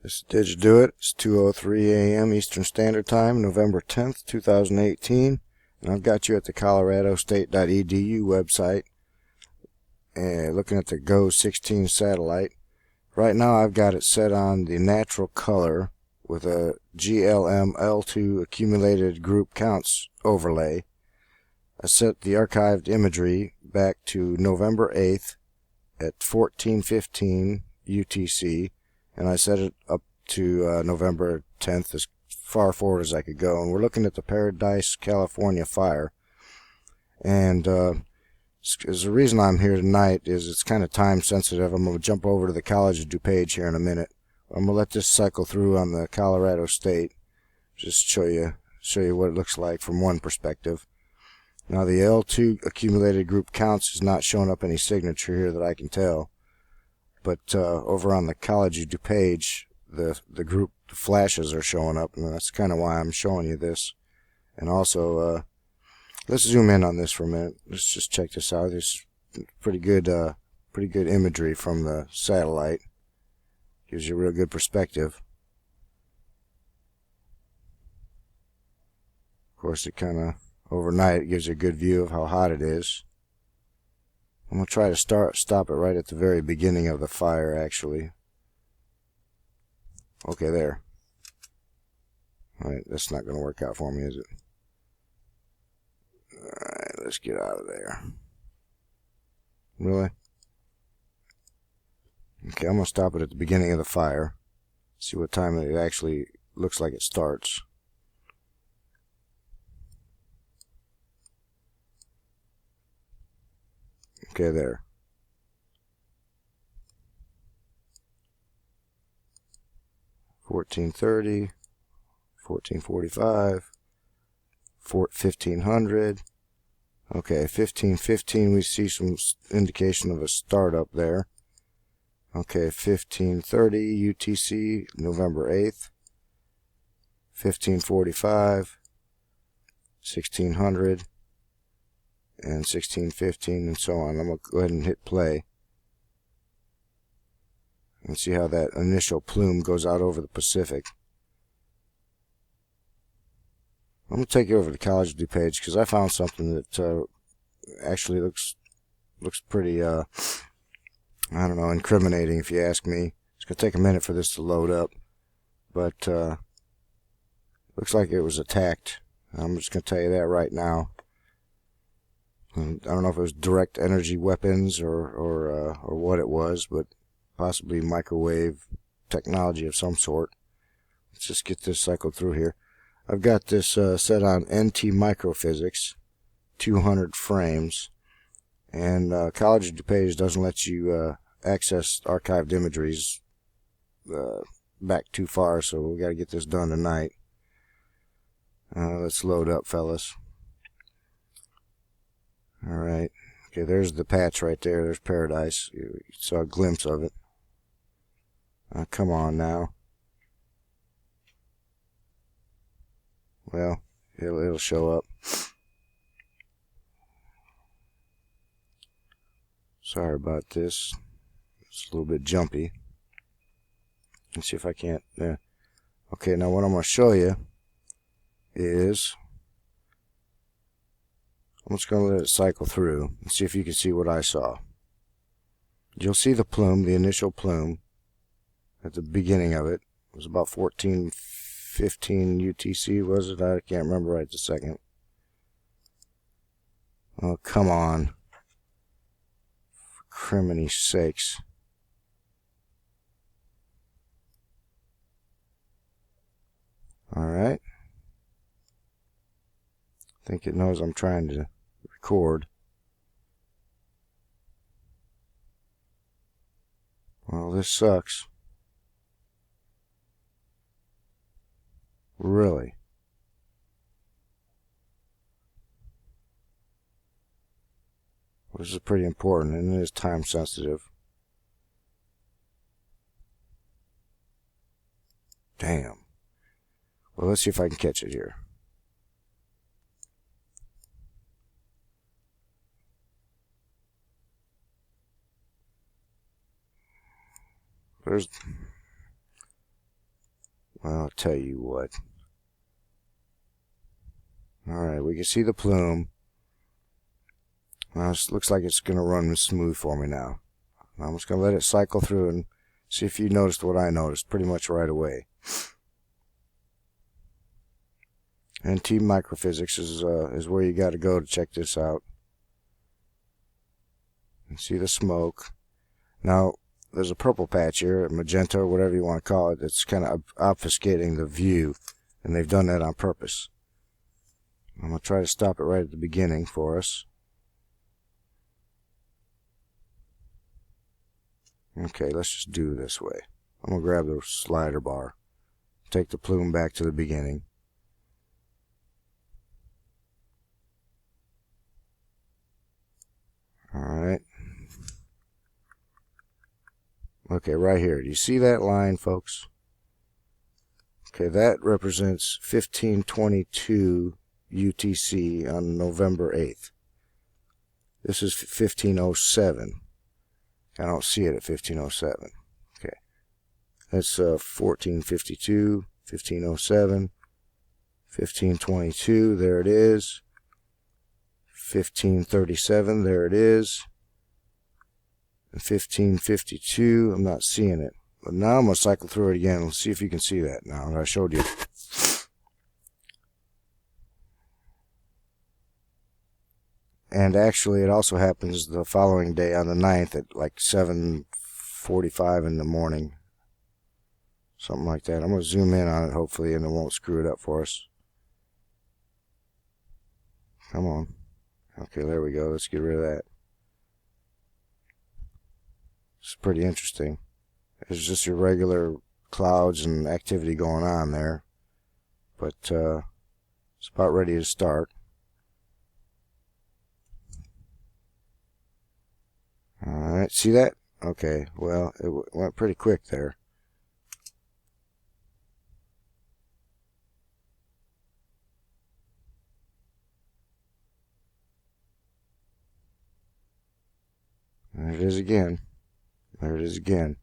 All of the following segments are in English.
This did you do it? It's 2:03 a.m. Eastern Standard Time, November 10th, 2018, and I've got you at the coloradostate.edu website, and looking at the GO 16 satellite. Right now I've got it set on the natural color with a GLM L2 accumulated group counts overlay. I set the archived imagery back to November 8th at 14:15 UTC, and I set it up to November 10th, as far forward as I could go. And we're looking at the Paradise, California fire. And the reason I'm here tonight is it's kind of time sensitive. I'm going to jump over to the College of DuPage here in a minute. I'm going to let this cycle through on the Colorado State, just show you what it looks like from one perspective. Now the L2 accumulated group counts is not showing up any signature here that I can tell, but over on the College of DuPage, the group flashes are showing up, and that's kind of why I'm showing you this. And also, let's zoom in on this for a minute. Let's just check this out. There's pretty good imagery from the satellite. Gives you a real good perspective. Of course, it kind of overnight gives you a good view of how hot it is. I'm going to try to stop it right at the very beginning of the fire, actually. Okay, there. Alright, that's not going to work out for me, is it? Alright, let's get out of there. Really? Okay, I'm going to stop it at the beginning of the fire. See what time it actually looks like it starts. Okay, there. $14:30, $14:45, 1500. Okay, 15:15. We see some indication of a startup there. Okay, 15:30 UTC, November 8th. 15:45, 1600. And 16:15 and so on. I'm going to go ahead and hit play and see how that initial plume goes out over the Pacific. I'm going to take you over to College of DuPage because I found something that actually looks pretty, I don't know, incriminating if you ask me. It's going to take a minute for this to load up, but looks like it was attacked. I'm just going to tell you that right now. I don't know if it was direct energy weapons or what it was, but possibly microwave technology of some sort. Let's just get this cycled through here. I've got this set on NT microphysics, 200 frames, and College of DuPage doesn't let you access archived imageries back too far, so we got to get this done tonight. Let's load up, fellas. Alright, okay, there's the patch right there. There's Paradise. You saw a glimpse of it. Come on now. Well, it'll show up. Sorry about this. It's a little bit jumpy. Let's see if I can't. Okay, now what I'm going to show you is, I'm just going to let it cycle through and see if you can see what I saw. You'll see the plume, the initial plume, at the beginning of it. It was about 14:15 UTC, was it? I can't remember right this second. Oh, come on. For criminy sakes. Alright. I think it knows I'm trying to record. Well, this sucks. Really. This is pretty important, and it is time sensitive. Damn. Well, let's see if I can catch it here. Well, I'll tell you what. Alright, we can see the plume. Well, it looks like it's going to run smooth for me now. I'm just going to let it cycle through and see if you noticed what I noticed pretty much right away. And Team Microphysics is where you got to go to check this out. You see the smoke. Now, there's a purple patch here, a magenta, or whatever you want to call it, that's kind of obfuscating the view, and they've done that on purpose. I'm going to try to stop it right at the beginning for us. Okay, let's just do it this way. I'm going to grab the slider bar, take the plume back to the beginning. Alright. Okay, right here. Do you see that line, folks? Okay, that represents 1522 UTC on November 8th. This is 1507. I don't see it at 1507. Okay. That's 1452, 1507, 1522, there it is. 1537, there it is. And 1552, I'm not seeing it. But now I'm going to cycle through it again. Let's see if you can see that now that I showed you. And actually, it also happens the following day on the 9th at like 7:45 in the morning. Something like that. I'm going to zoom in on it, hopefully, and it won't screw it up for us. Come on. Okay, there we go. Let's get rid of that. It's pretty interesting. It's just your regular clouds and activity going on there. But it's about ready to start. Alright, see that? Okay, well, it went pretty quick there. There it is again. There it is again.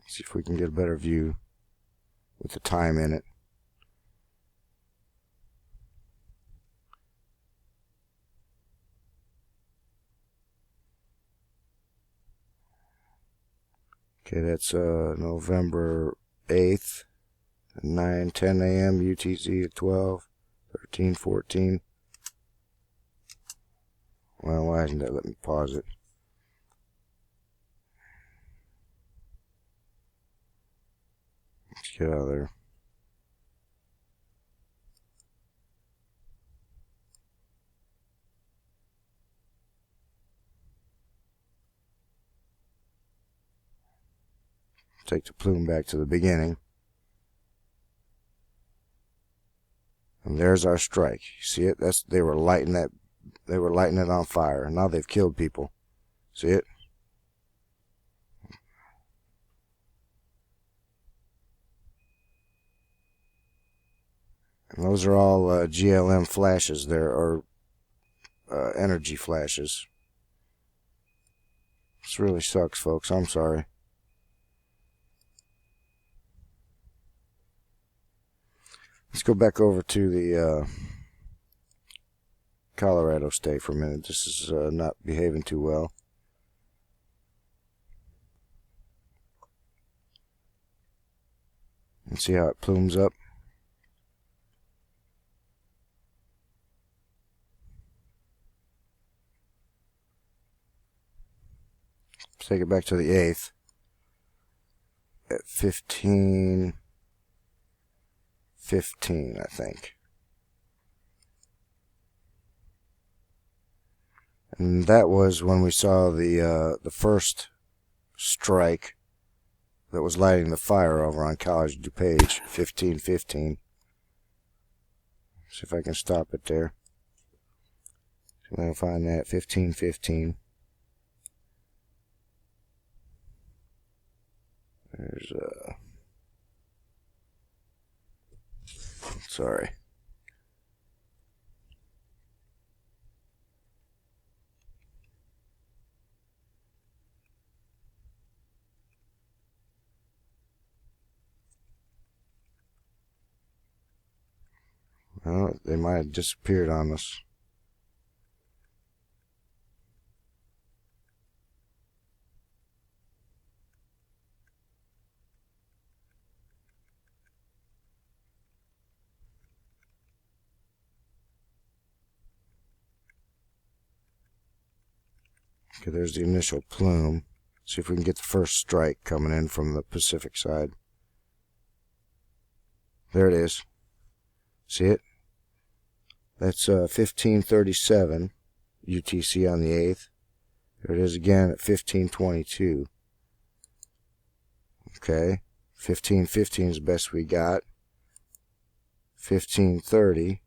See if we can get a better view with the time in it. Okay, that's November 8th, 9:10 a.m. UTC at 12:13:14. Well, why isn't that? Let me pause it. Let's get out of there. Take the plume back to the beginning. And there's our strike. You see it? They were lighting it on fire. Now they've killed people. See it? And those are all GLM flashes there, or energy flashes. This really sucks, folks. I'm sorry. Let's go back over to the Colorado state for a minute. This is not behaving too well. And see how it plumes up. Let's take it back to the 8th at 15:15, I think. And that was when we saw the first strike that was lighting the fire over on College DuPage, 15:15. See if I can stop it there. See if I can find that, 15:15. There's sorry. Oh, they might have disappeared on us. Okay, there's the initial plume. See if we can get the first strike coming in from the Pacific side. There it is. See it? That's 1537 UTC on the 8th. There it is again at 1522. Okay, 1515 is the best we got. 1530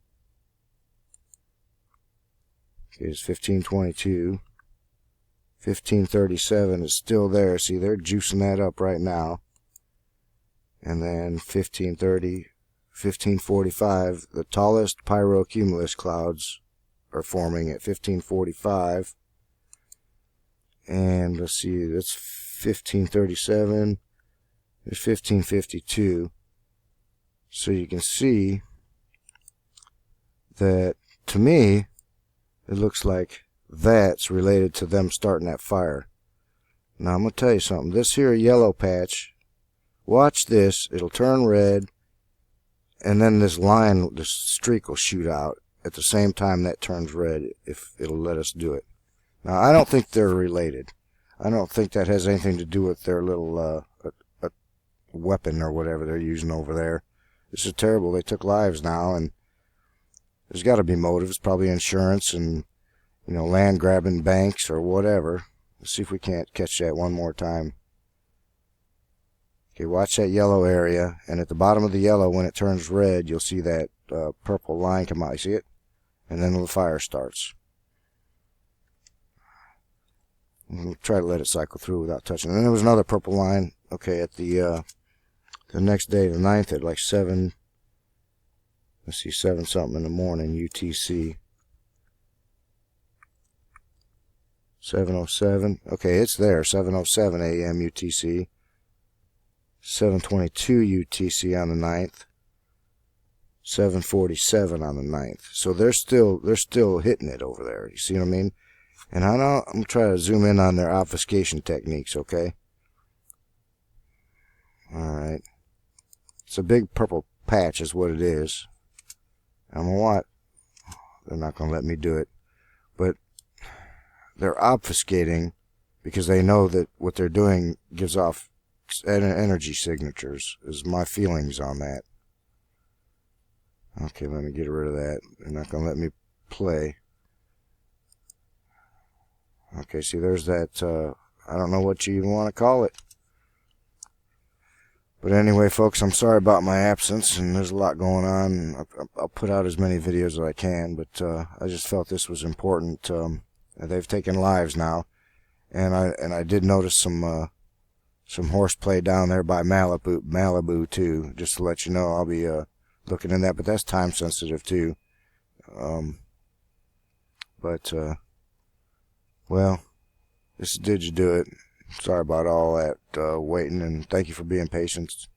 is 1522. 1537 is still there. See, they're juicing that up right now. And then 1530, 1545, the tallest pyrocumulus clouds are forming at 1545. And let's see, that's 1537. There's 1552. So you can see that, to me, it looks like that's related to them starting that fire. Now I'm going to tell you something. This here yellow patch, watch this, it'll turn red, and then this line, this streak will shoot out at the same time that turns red, if it'll let us do it. Now I don't think they're related. I don't think that has anything to do with their little weapon or whatever they're using over there. This is terrible. They took lives now, and there's got to be motives, probably insurance and, you know, land grabbing banks or whatever. Let's see if we can't catch that one more time. Okay, watch that yellow area, and at the bottom of the yellow, when it turns red, you'll see that purple line come out. You see it? And then the fire starts. We'll try to let it cycle through without touching. And then there was another purple line. Okay, at the next day, the 9th, at like 7. Let's see, 7 something in the morning, UTC. 7:07. Okay, it's there. 7:07 a.m. UTC. 7:22 UTC on the 9th. 7:47 on the 9th. So they're still hitting it over there. You see what I mean? And I'm gonna try to zoom in on their obfuscation techniques. Okay. All right. It's a big purple patch, is what it is. I'm gonna watch. They're not gonna let me do it, but they're obfuscating because they know that what they're doing gives off energy signatures, is my feelings on that. Okay, let me get rid of that. They're not going to let me play. Okay, see, there's that, I don't know what you even want to call it. But anyway, folks, I'm sorry about my absence, and there's a lot going on. I'll put out as many videos as I can, but I just felt this was important. They've taken lives now, and I did notice some horseplay down there by Malibu too. Just to let you know, I'll be looking in that, but that's time sensitive too. Well, this is Did You Do It? Sorry about all that waiting, and thank you for being patient.